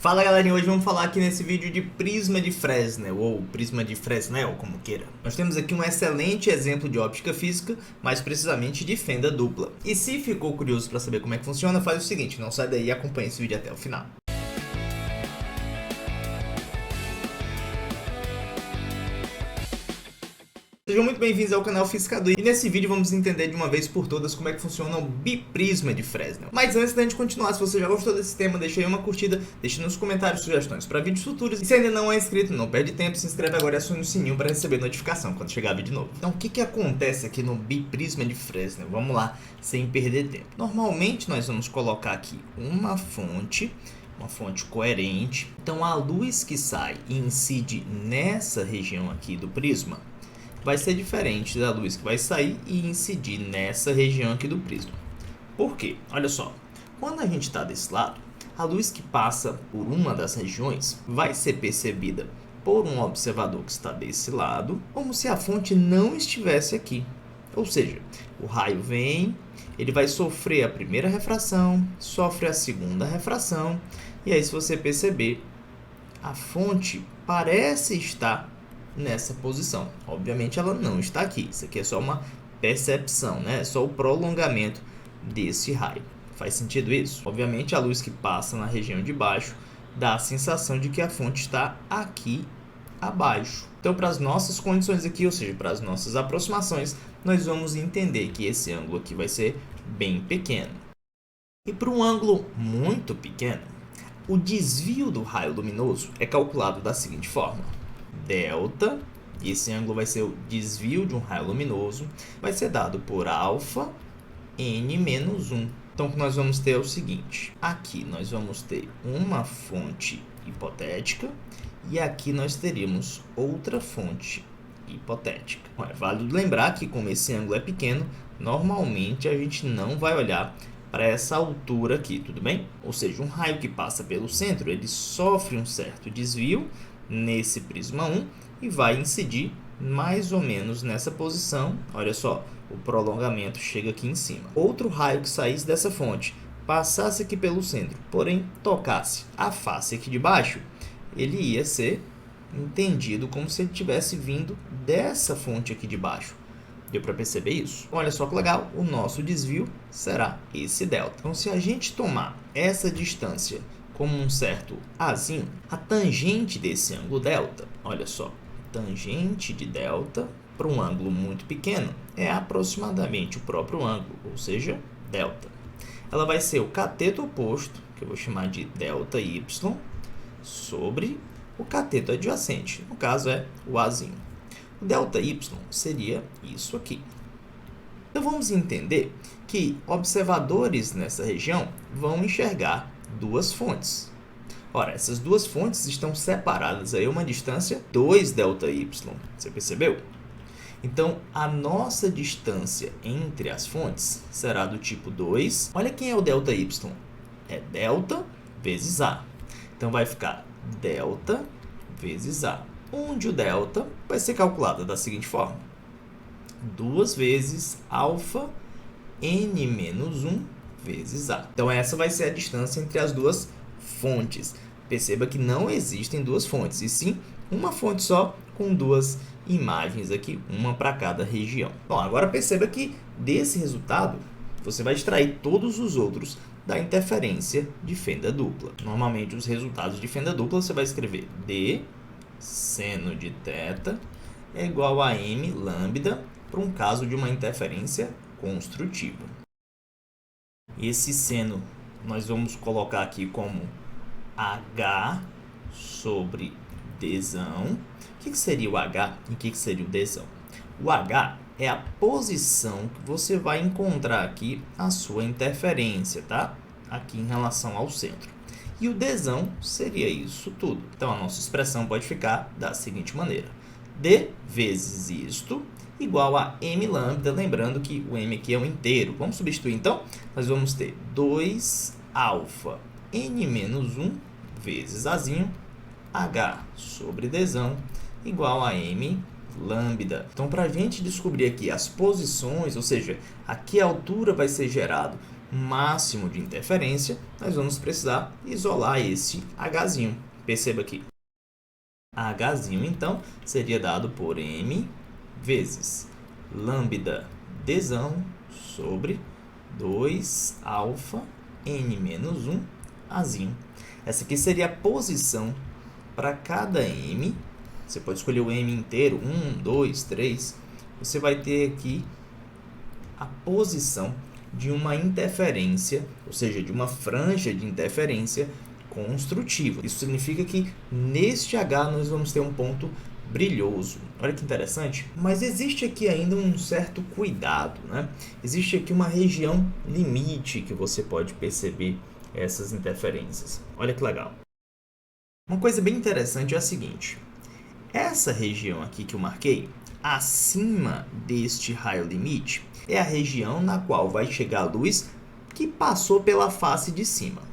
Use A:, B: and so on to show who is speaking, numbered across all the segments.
A: Fala galerinha, hoje vamos falar aqui nesse vídeo de prisma de Fresnel, ou prisma de Fresnel, como queira. Nós temos aqui um excelente exemplo de óptica física, mais precisamente de fenda dupla. E se ficou curioso para saber como é que funciona, faz o seguinte, não sai daí e acompanha esse vídeo até o final. Sejam muito bem-vindos ao canal Fiscador, e nesse vídeo vamos entender de uma vez por todas como é que funciona o biprisma de Fresnel. Mas antes da gente continuar, se você já gostou desse tema, deixa aí uma curtida, deixa nos comentários sugestões para vídeos futuros, e se ainda não é inscrito, não perde tempo, se inscreve agora e acione o sininho para receber notificação quando chegar vídeo novo. Então o que acontece aqui no biprisma de Fresnel? Vamos lá, sem perder tempo. Normalmente nós vamos colocar aqui uma fonte coerente, então a luz que sai e incide nessa região aqui do prisma vai ser diferente da luz que vai sair e incidir nessa região aqui do prisma. Por quê? Olha só, quando a gente está desse lado, a luz que passa por uma das regiões vai ser percebida por um observador que está desse lado, como se a fonte não estivesse aqui. Ou seja, o raio vem, ele vai sofrer a primeira refração, sofre a segunda refração, e aí se você perceber, a fonte parece estar nessa posição. Obviamente ela não está aqui, isso aqui é só uma percepção, né? É só o prolongamento desse raio. Faz sentido isso? Obviamente a luz que passa na região de baixo dá a sensação de que a fonte está aqui abaixo. Então, para as nossas condições aqui, ou seja, para as nossas aproximações, nós vamos entender que esse ângulo aqui vai ser bem pequeno. E para um ângulo muito pequeno, o desvio do raio luminoso é calculado da seguinte forma: delta, e esse ângulo vai ser o desvio de um raio luminoso, vai ser dado por alfa n menos 1. Então, o que nós vamos ter é o seguinte: aqui nós vamos ter uma fonte hipotética e aqui nós teríamos outra fonte hipotética. É válido lembrar que, como esse ângulo é pequeno, normalmente a gente não vai olhar para essa altura aqui, tudo bem? Ou seja, um raio que passa pelo centro, ele sofre um certo desvio nesse prisma 1 e vai incidir mais ou menos nessa posição. Olha só, o prolongamento chega aqui em cima. Outro raio que saísse dessa fonte, passasse aqui pelo centro, porém tocasse a face aqui de baixo, ele ia ser entendido como se ele tivesse vindo dessa fonte aqui de baixo. Deu para perceber isso? Olha só que legal, o nosso desvio será esse delta. Então, se a gente tomar essa distância como um certo azinho, a tangente desse ângulo delta, olha só, tangente de delta para um ângulo muito pequeno é aproximadamente o próprio ângulo, ou seja, delta. Ela vai ser o cateto oposto, que eu vou chamar de delta y, sobre o cateto adjacente, no caso é o azinho. O delta y seria isso aqui. Então vamos entender que observadores nessa região vão enxergar duas fontes. Ora, essas duas fontes estão separadas a uma distância 2 ΔY. Você percebeu? Então, a nossa distância entre as fontes será do tipo 2. Olha quem é o ΔY. É delta vezes A. Então, vai ficar delta vezes A, onde o delta vai ser calculado da seguinte forma: 2 vezes alfa n menos 1 vezes A. Então, essa vai ser a distância entre as duas fontes. Perceba que não existem duas fontes, e sim uma fonte só com duas imagens aqui, uma para cada região. Bom, agora perceba que desse resultado você vai extrair todos os outros da interferência de fenda dupla. Normalmente, os resultados de fenda dupla você vai escrever d seno de θ é igual a m lambda para um caso de uma interferência construtiva. Esse seno nós vamos colocar aqui como H sobre Dzão. O que seria o H e o que seria o Dzão? O H é a posição que você vai encontrar aqui a sua interferência, tá? Aqui em relação ao centro. E o Dzão seria isso tudo. Então, a nossa expressão pode ficar da seguinte maneira: D vezes isto igual a m lambda, lembrando que o m aqui é um inteiro. Vamos substituir, então? Nós vamos ter 2 alfa n menos 1 vezes Azinho, H sobre Dzão, igual a m lambda. Então, para a gente descobrir aqui as posições, ou seja, a que altura vai ser gerado máximo de interferência, nós vamos precisar isolar esse Hzinho. Perceba aqui. Hzinho, então, seria dado por M vezes lambda dzão sobre 2α n-1 Azinho. Essa aqui seria a posição para cada M. Você pode escolher o M inteiro, 1, 2, 3. Você vai ter aqui a posição de uma interferência, ou seja, de uma franja de interferência construtiva. Isso significa que neste H nós vamos ter um ponto brilhoso. Olha que interessante. Mas existe aqui ainda um certo cuidado, né? Existe aqui uma região limite que você pode perceber essas interferências. Olha que legal. Uma coisa bem interessante é a seguinte. Essa região aqui que eu marquei, acima deste raio limite, é a região na qual vai chegar a luz que passou pela face de cima.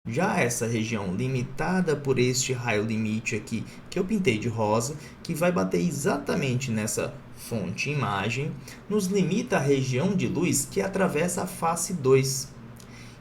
A: Já essa região limitada por este raio limite aqui, que eu pintei de rosa, que vai bater exatamente nessa fonte imagem, nos limita a região de luz que atravessa a face 2.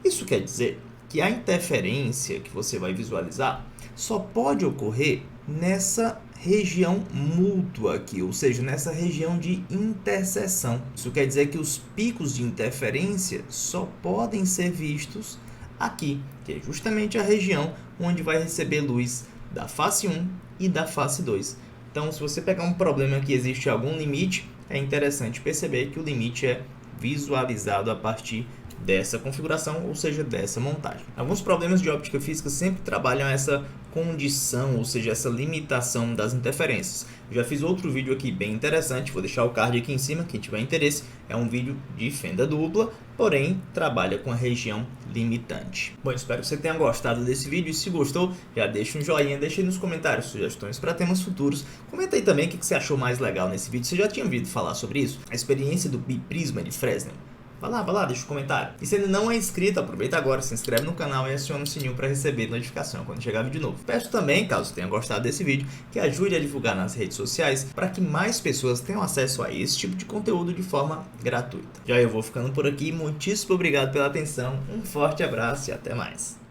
A: Isso quer dizer que a interferência que você vai visualizar só pode ocorrer nessa região múltua aqui, ou seja, nessa região de interseção. Isso quer dizer que os picos de interferência só podem ser vistos aqui, que é justamente a região onde vai receber luz da face 1 e da face 2. Então, se você pegar um problema que existe algum limite, é interessante perceber que o limite é visualizado a partir dessa configuração, ou seja, dessa montagem. Alguns problemas de óptica física sempre trabalham essa condição, ou seja, essa limitação das interferências. Eu já fiz outro vídeo aqui bem interessante, vou deixar o card aqui em cima, quem tiver interesse. É um vídeo de fenda dupla, porém trabalha com a região limitante. Bom, espero que você tenha gostado desse vídeo, e se gostou, já deixa um joinha, deixa aí nos comentários sugestões para temas futuros. Comenta aí também o que você achou mais legal nesse vídeo, você já tinha ouvido falar sobre isso? A experiência do biprisma de Fresnel. Vai lá, deixa um comentário. E se ainda não é inscrito, aproveita agora, se inscreve no canal e aciona o sininho para receber notificação quando chegar vídeo novo. Peço também, caso tenha gostado desse vídeo, que ajude a divulgar nas redes sociais para que mais pessoas tenham acesso a esse tipo de conteúdo de forma gratuita. Já eu vou ficando por aqui, muitíssimo obrigado pela atenção, um forte abraço e até mais.